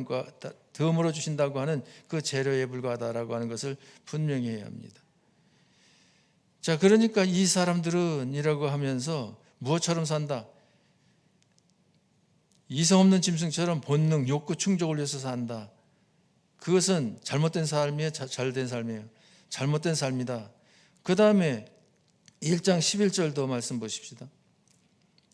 [SPEAKER 1] 하는 그 재료에 불과하다라고 하는 것을 분명히 해야 합니다. 자, 그러니까 이 사람들은 이라고 하면서 무엇처럼 산다? 이성 없는 짐승처럼 본능, 욕구 충족을 위해서 산다. 그것은 잘못된 삶이에요? 잘된 삶이에요? 잘못된 삶이다. 그 다음에 1장 11절도 말씀 보십시다.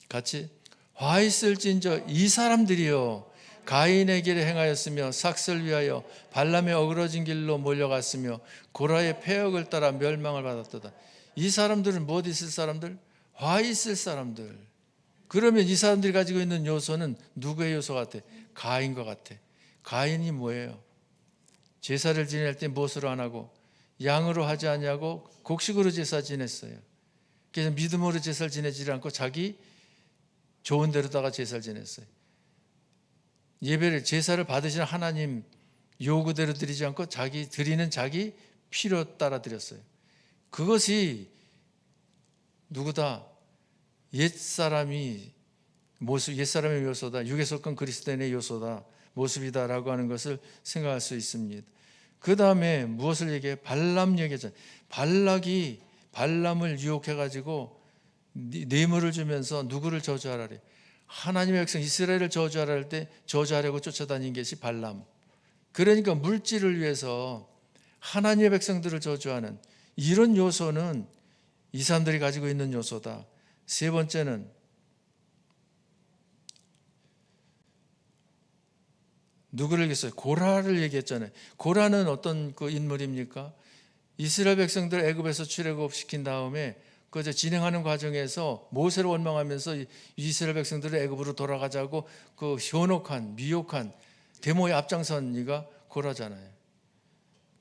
[SPEAKER 1] 같이. 화 있을진저 이 사람들이요 가인의 길에 행하였으며 삭슬 위하여 발람의 어그러진 길로 몰려갔으며 고라의 폐역을 따라 멸망을 받았도다. 이 사람들은 무엇 있을 사람들? 화 있을 사람들. 그러면 이 사람들이 가지고 있는 요소는 누구의 요소 같아? 가인과 같아. 가인이 뭐예요? 제사를 지낼 때 무엇으로 안 하고? 양으로 하지 않냐고 곡식으로 제사 지냈어요. 그래서 믿음으로 제사를 지내지 않고 자기 좋은 대로다가 제사를 지냈어요. 예배를, 제사를 받으시는 하나님 요구대로 드리지 않고 드리는 자기 필요 따라 드렸어요. 그것이 누구다? 옛사람의 요소다. 육에 속한 그리스도인의 요소다. 모습이다라고 하는 것을 생각할 수 있습니다. 그 다음에 무엇을 얘기해요? 발람 얘기하잖아요. 발락이 발람을 유혹해가지고 뇌물을 주면서 누구를 저주하라 그래? 하나님의 백성 이스라엘을 저주하라 할 때 저주하려고 쫓아다닌 것이 발람. 그러니까 물질을 위해서 하나님의 백성들을 저주하는 이런 요소는 이 사람들이 가지고 있는 요소다. 세 번째는 누구를 얘기했어요? 고라를 얘기했잖아요. 고라는 어떤 그 인물입니까? 이스라엘 백성들 애굽에서 출애굽시킨 다음에 그저 진행하는 과정에서 모세를 원망하면서 이스라엘 백성들을 애굽으로 돌아가자고 그 현혹한 미혹한 데모에 앞장선 이가 고라잖아요.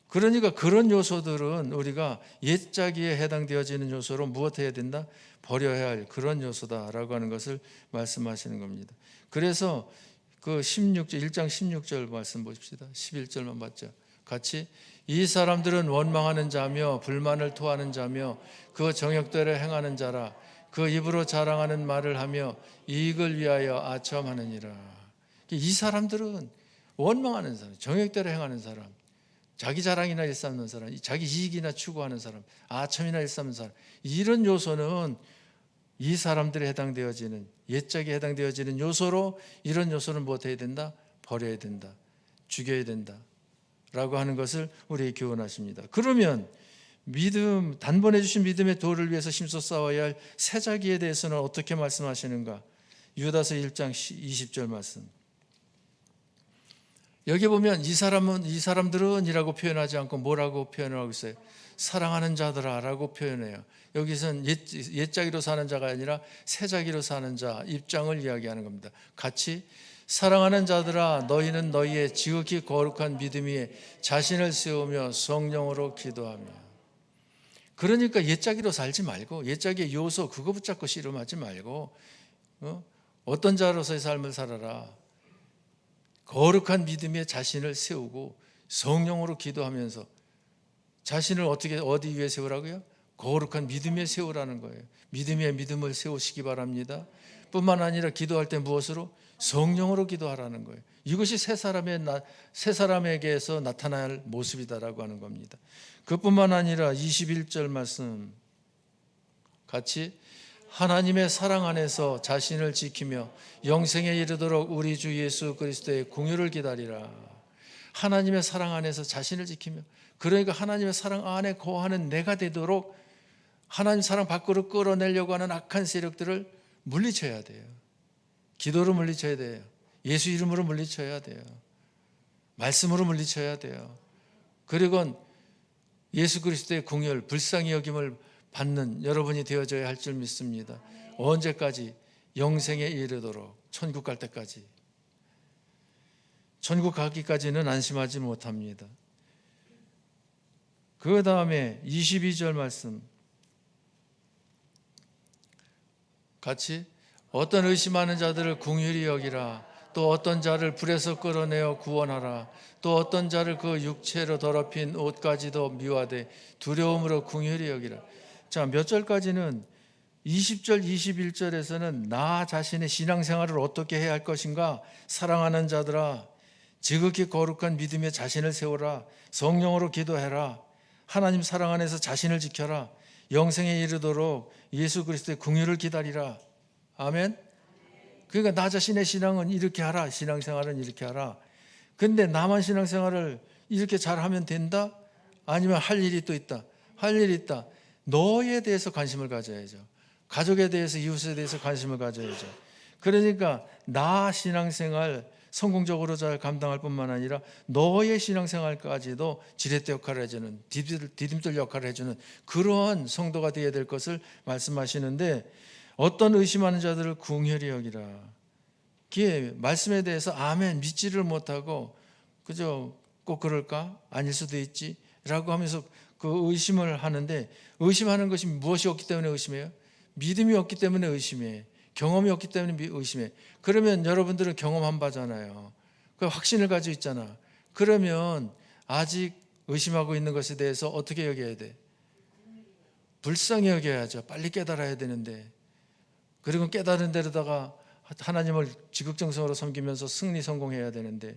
[SPEAKER 1] 그러니까 그런 요소들은 우리가 옛자기에 해당되어지는 요소로 무엇해야 된다? 버려야 할 그런 요소다라고 하는 것을 말씀하시는 겁니다. 그래서 그 16절 1장 16절 말씀 보십시다. 11절만 봤죠. 같이 이 사람들은 원망하는 자며 불만을 토하는 자며 그 정욕대로 행하는 자라. 그 입으로 자랑하는 말을 하며 이익을 위하여 아첨하느니라. 이 사람들은 원망하는 사람, 정욕대로 행하는 사람, 자기 자랑이나 일삼는 사람, 자기 이익이나 추구하는 사람, 아첨이나 일삼는 사람, 이런 요소는 이 사람들에 해당되어지는, 옛짝에 해당되어지는 요소로, 이런 요소는 무엇해야 된다? 버려야 된다, 죽여야 된다 라고 하는 것을 우리에게 교훈하십니다. 그러면 믿음, 단번에 주신 믿음의 도를 위해서 힘써 싸워야 할 새자기에 대해서는 어떻게 말씀하시는가? 유다서 1장 20절 말씀. 여기 보면 이 사람들은 이라고 표현하지 않고 뭐라고 표현하고 있어요? 사랑하는 자들아 라고 표현해요. 여기서는 옛자기로 사는 자가 아니라 새자기로 사는 자 입장을 이야기하는 겁니다. 같이 사랑하는 자들아 너희는 너희의 지극히 거룩한 믿음 위에 자신을 세우며 성령으로 기도하며. 그러니까 옛자기로 살지 말고, 옛자기의 요소 그거 붙잡고 씨름하지 말고 어떤 자로서의 삶을 살아라. 거룩한 믿음에 자신을 세우고 성령으로 기도하면서 자신을 어디 위에 세우라고요? 거룩한 믿음에 세우라는 거예요. 믿음에 믿음을 세우시기 바랍니다. 뿐만 아니라 기도할 때 무엇으로? 성령으로 기도하라는 거예요. 이것이 새 사람에게서 나타날 모습이다라고 하는 겁니다. 그뿐만 아니라 21절 말씀 같이 하나님의 사랑 안에서 자신을 지키며 영생에 이르도록 우리 주 예수 그리스도의 공유를 기다리라. 하나님의 사랑 안에서 자신을 지키며, 그러니까 하나님의 사랑 안에 거하는 내가 되도록 하나님 사랑 밖으로 끌어내려고 하는 악한 세력들을 물리쳐야 돼요. 기도로 물리쳐야 돼요. 예수 이름으로 물리쳐야 돼요. 말씀으로 물리쳐야 돼요. 그리고 예수 그리스도의 공열, 불쌍히 여김을 받는 여러분이 되어져야 할 줄 믿습니다. 언제까지? 영생에 이르도록, 천국 갈 때까지. 천국 가기까지는 안심하지 못합니다. 그 다음에 22절 말씀 같이 어떤 의심하는 자들을 긍휼히 여기라. 또 어떤 자를 불에서 끌어내어 구원하라. 또 어떤 자를 그 육체로 더럽힌 옷까지도 미워하되 두려움으로 긍휼히 여기라. 자, 몇 절까지는 20절 21절에서는 나 자신의 신앙생활을 어떻게 해야 할 것인가? 사랑하는 자들아 지극히 거룩한 믿음에 자신을 세우라. 성령으로 기도해라. 하나님 사랑 안에서 자신을 지켜라. 영생에 이르도록 예수 그리스도의 긍휼을 기다리라. 아멘. 그러니까 나 자신의 신앙은 이렇게 하라. 신앙생활은 이렇게 하라. 근데 나만 신앙생활을 이렇게 잘하면 된다? 아니면 할 일이 또 있다. 할 일이 있다. 너에 대해서 관심을 가져야죠. 가족에 대해서, 이웃에 대해서 관심을 가져야죠. 그러니까 나 신앙생활 성공적으로 잘 감당할 뿐만 아니라 너의 신앙생활까지도 지렛대 역할을 해주는, 디딤돌 역할을 해주는 그러한 성도가 되어야 될 것을 말씀하시는데, 어떤 의심하는 자들을 긍휼히 여기라. 기회 말씀에 대해서 아멘 믿지를 못하고 그저 꼭 그럴까? 아닐 수도 있지 라고 하면서 그 의심을 하는데, 의심하는 것이 무엇이 없기 때문에 의심해요? 믿음이 없기 때문에 의심해. 경험이 없기 때문에 의심해. 그러면 여러분들은 경험한 바잖아요. 그 확신을 가지고 있잖아. 그러면 아직 의심하고 있는 것에 대해서 어떻게 여겨야 돼? 불쌍히 여겨야죠. 빨리 깨달아야 되는데. 그리고 깨달은 데로다가 하나님을 지극정성으로 섬기면서 승리 성공해야 되는데,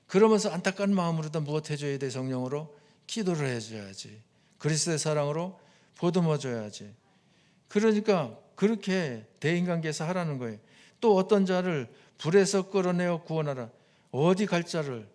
[SPEAKER 1] 그러면서 안타까운 마음으로다 무엇 해줘야 돼? 성령으로 기도를 해줘야지. 그리스도의 사랑으로 보듬어줘야지. 그러니까 그렇게 대인관계에서 하라는 거예요. 또 어떤 자를 불에서 끌어내어 구원하라. 어디 갈 자를?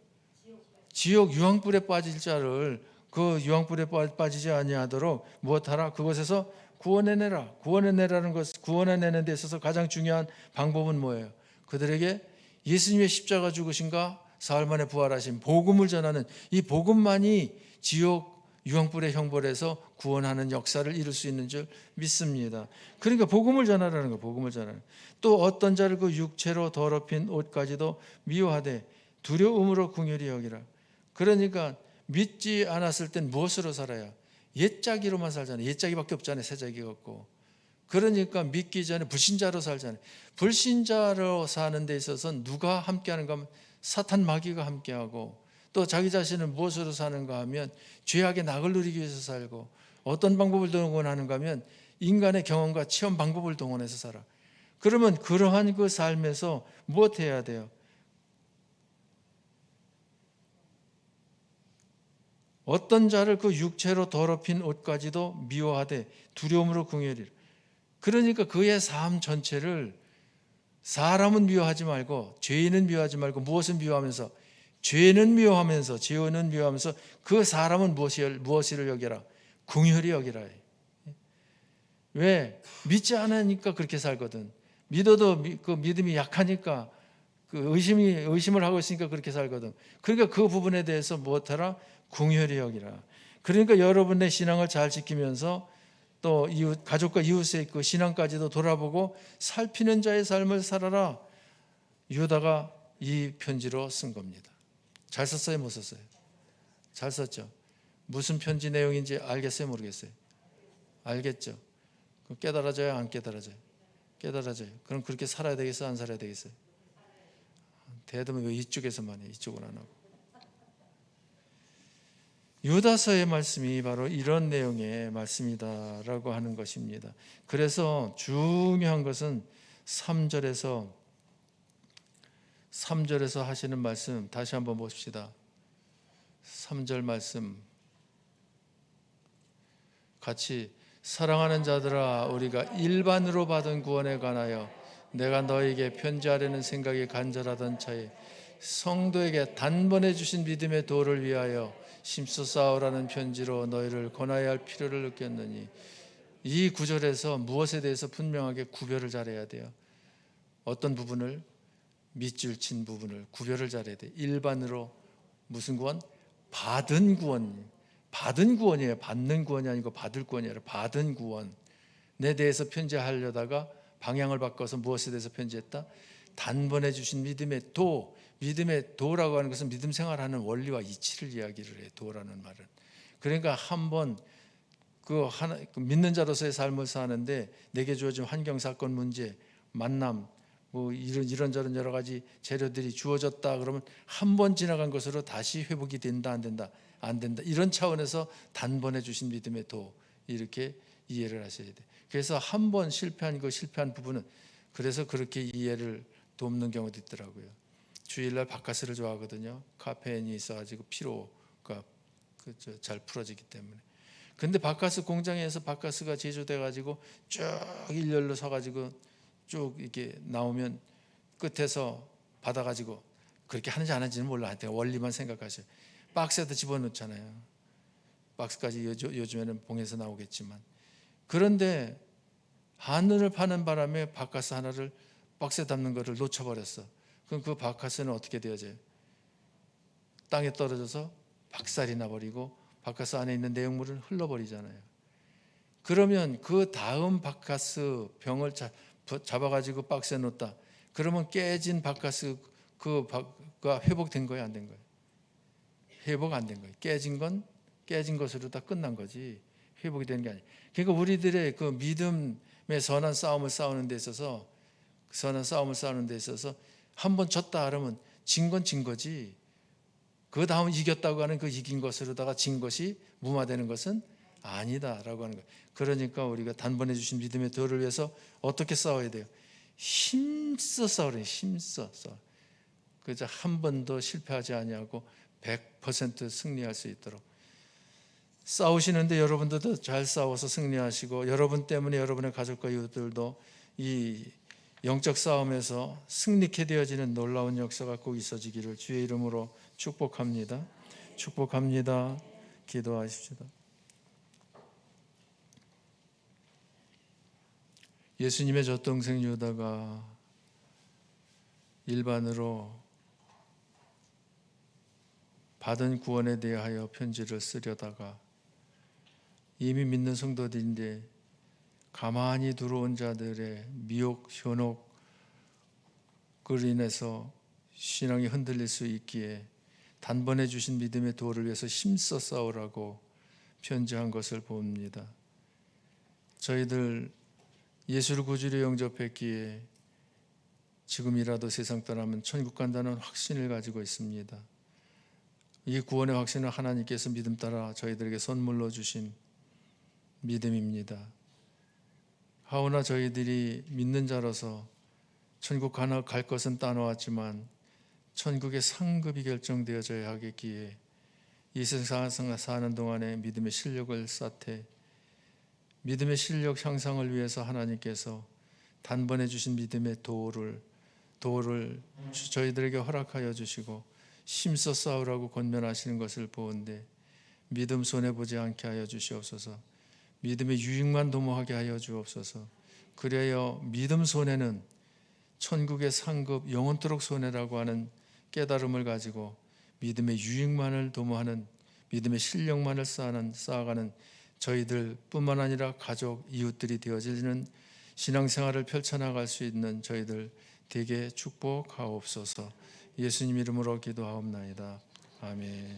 [SPEAKER 1] 지옥 유황불에 빠질 자를 그 유황불에 빠지지 아니하도록 무엇하라? 그곳에서 구원해내라. 구원해내라는 것, 구원해내는 데 있어서 가장 중요한 방법은 뭐예요? 그들에게 예수님의 십자가 죽으신가 사흘 만에 부활하신 복음을 전하는 이 복음만이 지옥 유황불의 형벌에서 구원하는 역사를 이룰 수 있는 줄 믿습니다. 그러니까 복음을 전하라는 거예요. 복음을 전하는. 또 어떤 자를 그 육체로 더럽힌 옷까지도 미워하되 두려움으로 긍휼히 여기라. 그러니까 믿지 않았을 땐 무엇으로 살아야? 옛자기로만 살잖아요. 옛자기밖에 없잖아요. 새자기가 없고. 그러니까 믿기 전에 불신자로 살잖아요. 불신자로 사는 데 있어서 누가 함께하는가 하면 사탄 마귀가 함께하고, 또 자기 자신은 무엇으로 사는가 하면 죄악의 낙을 누리기 위해서 살고, 어떤 방법을 동원하는가 하면 인간의 경험과 체험 방법을 동원해서 살아. 그러면 그러한 그 삶에서 무엇 해야 돼요? 어떤 자를 그 육체로 더럽힌 옷까지도 미워하되 두려움으로 긍휼히라. 그러니까 그의 삶 전체를 사람은 미워하지 말고, 죄인은 미워하지 말고, 무엇은 미워하면서, 죄는 미워하면서, 죄는 미워하면서 그 사람은 무엇을 여겨라? 긍휼히 여기라. 왜? 믿지 않으니까 그렇게 살거든. 믿어도 그 믿음이 약하니까, 그 의심을 하고 있으니까 그렇게 살거든. 그러니까 그 부분에 대해서 무엇하라? 긍휼히 여기라. 그러니까 여러분의 신앙을 잘 지키면서 또 이웃, 가족과 이웃의 그 신앙까지도 돌아보고 살피는 자의 삶을 살아라. 유다가 이 편지로 쓴 겁니다. 잘 썼어요, 못 썼어요? 잘 썼죠. 무슨 편지 내용인지 알겠어요, 모르겠어요? 알겠죠. 깨달아져요, 안 깨달아져요? 깨달아져요. 그럼 그렇게 살아야 되겠어요, 안 살아야 되겠어요? 대답은 왜 이쪽에서만 해? 이쪽은 안 하고. 유다서의 말씀이 바로 이런 내용의 말씀이다라고 하는 것입니다. 그래서 중요한 것은 3절에서 하시는 말씀 다시 한번 봅시다. 3절 말씀 같이, 사랑하는 자들아, 우리가 일반으로 받은 구원에 관하여 내가 너에게 편지하려는 생각이 간절하던 차에 성도에게 단번에 주신 믿음의 도를 위하여 심써 싸우라는 편지로 너희를 권하여야 할 필요를 느꼈느니. 이 구절에서 무엇에 대해서 분명하게 구별을 잘해야 돼요. 어떤 부분을, 밑줄 친 부분을 구별을 잘해야 돼요. 일반으로 무슨 구원? 받은 구원. 받은 구원이에요. 받는 구원이 아니고 받을 구원이 아니라 받은 구원에 대해서 편지하려다가 방향을 바꿔서 무엇에 대해서 편지했다? 단번에 주신 믿음의 도. 믿음의 도라고 하는 것은 믿음 생활하는 원리와 이치를 이야기를 해요. 도라는 말은. 그러니까 한번 그 믿는 자로서의 삶을 사는데 내게 주어진 환경, 사건, 문제, 만남, 뭐 이런저런 여러 가지 재료들이 주어졌다 그러면 한 번 지나간 것으로 다시 회복이 된다, 안 된다? 안 된다. 이런 차원에서 단번에 주신 믿음의 도, 이렇게 이해를 하셔야 돼요. 그래서 한 번 실패한 부분은, 그래서 그렇게 이해를 돕는 경우도 있더라고요. 주일날 바카스를 좋아하거든요. 카페인이 있어가지고 피로가 잘 풀어지기 때문에. 근데 바카스 공장에서 바카스가 제조돼가지고 쭉 일렬로 서가지고 쭉 이렇게 나오면 끝에서 받아가지고, 그렇게 하는지 안 하는지는 몰라. 하여튼 원리만 생각하세요. 박스에다 집어넣잖아요. 박스까지 요즘에는 봉에서 나오겠지만. 그런데 하늘을 파는 바람에 바카스 하나를 박스에 담는 거를 놓쳐버렸어. 그럼 그 바카스는 어떻게 되어져요? 땅에 떨어져서 박살이 나버리고 바카스 안에 있는 내용물을 흘러버리잖아요. 그러면 그 다음 바카스 병을 잡아가지고 박스에 놓다. 그러면 깨진 바카스 그가 회복된 거예요, 안 된 거예요? 회복 안 된 거예요. 깨진 것으로 다 끝난 거지 회복이 되는 게 아니에요. 그러니까 우리들의 그 믿음의 선한 싸움을 싸우는 데 있어서 한 번 졌다 그러면 진 건 진 거지, 그 다음 이겼다고 하는 그 이긴 것으로다가 진 것이 무마되는 것은 아니다라고 하는 거예요. 그러니까 우리가 단번에 주신 믿음의 도를 위해서 어떻게 싸워야 돼요? 힘써 싸우래요. 힘써 싸워. 그래서 한 번도 실패하지 아니하고 100% 승리할 수 있도록 싸우시는데, 여러분들도 잘 싸워서 승리하시고, 여러분 때문에 여러분의 가족과 이웃들도 이 영적 싸움에서 승리케 되어지는 놀라운 역사가 꼭 있어지기를 주의 이름으로 축복합니다. 축복합니다. 기도하십시다. 예수님의 젖동생 유다가 일반으로 받은 구원에 대하여 편지를 쓰려다가 이미 믿는 성도들인데 가만히 들어온 자들의 미혹, 현혹을 인해서 신앙이 흔들릴 수 있기에 단번에 주신 믿음의 도를 위해서 힘써 싸우라고 편지한 것을 봅니다. 저희들 예수를 구주로 영접했기에 지금이라도 세상 떠나면 천국 간다는 확신을 가지고 있습니다. 이 구원의 확신은 하나님께서 믿음 따라 저희들에게 선물로 주신 믿음입니다. 하오나 저희들이 믿는 자로서 천국 갈 것은 따놓았지만 천국의 상급이 결정되어져야 하겠기에 이 세상 사는 동안에 믿음의 실력을 쌓되 믿음의 실력 향상을 위해서 하나님께서 단번에 주신 믿음의 도를 저희들에게 허락하여 주시고 힘써 싸우라고 권면하시는 것을 보는데 믿음 손해보지 않게 하여 주시옵소서. 믿음의 유익만 도모하게 하여 주옵소서. 그래야 믿음 손해는 천국의 상급 영원토록 손해라고 하는 깨달음을 가지고 믿음의 유익만을 도모하는 믿음의 실력만을 쌓아가는 저희들 뿐만 아니라 가족, 이웃들이 되어지는 신앙생활을 펼쳐나갈 수 있는 저희들 되게 축복하옵소서. 예수님 이름으로 기도하옵나이다. 아멘.